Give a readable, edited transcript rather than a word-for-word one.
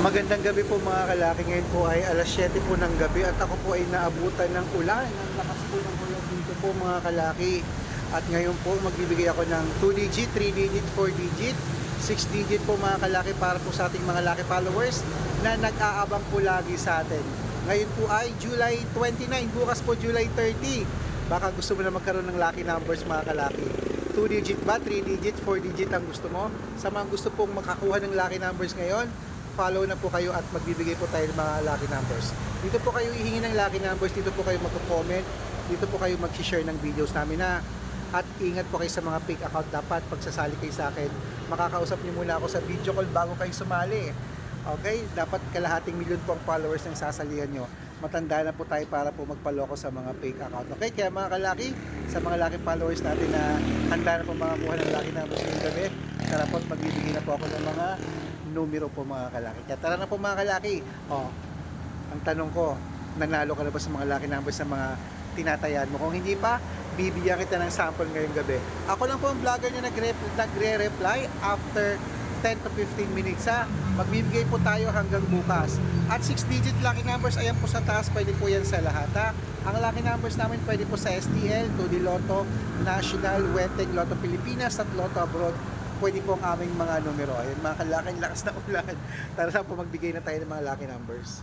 Magandang gabi po mga kalaki. Ngayon po ay alas 7 po ng gabi at ako po ay naabutan ng ulan. Ang lakas po ng ulan dito po mga kalaki. At ngayon po magbibigay ako ng 2 digit, 3 digit, 4 digit, 6 digit po mga kalaki para po sa ating mga lucky followers na nag-aabang po lagi sa atin. Ngayon po ay July 29, bukas po July 30. Baka gusto mo na magkaroon ng lucky numbers mga kalaki. 2 digit ba, 3 digit, 4 digit ang gusto mo? Sa mga gusto pong makakuha ng lucky numbers ngayon, follow na po kayo at magbibigay po tayo ng mga lucky numbers. Dito po kayo hihingi ng lucky numbers, dito po kayo magko-comment, dito po kayo mag-share ng videos namin na. At ingat po kayo sa mga fake account. Dapat pagsasali kayo sa akin, makakausap niyo muna ako sa video call bago kayo sumali. Okay? Dapat kalahating milyon po ang followers ng sasalihan nyo. Matanda na po tayo para po magpaloko sa mga fake account. Okay? Kaya mga kalaki, sa mga lucky followers natin na handa na po makakuha ng lucky numbers ngayong gabi, tara po at magbibigay na po ako ng mga numero po mga kalaki. Kaya tara na po mga kalaki. Ang tanong ko, nanalo ka na ba sa mga lucky numbers sa mga tinatayan mo? Kung hindi pa, bibigyan kita ng sample ngayong gabi. Ako lang po ang vlogger na nagre-reply after 10 to 15 minutes ha. Magbibigay po tayo hanggang bukas. At 6-digit lucky numbers, ayan po sa taas, pwede po yan sa lahat ha. Ang lucky numbers namin pwede po sa STL, 2D Lotto, National, Wenteng, Lotto Pilipinas at Lotto Abroad. Pwede po ang aming mga numero. Ayun mga kalaki, lakas na ulan. Tara po magbigay na tayo ng mga lucky numbers.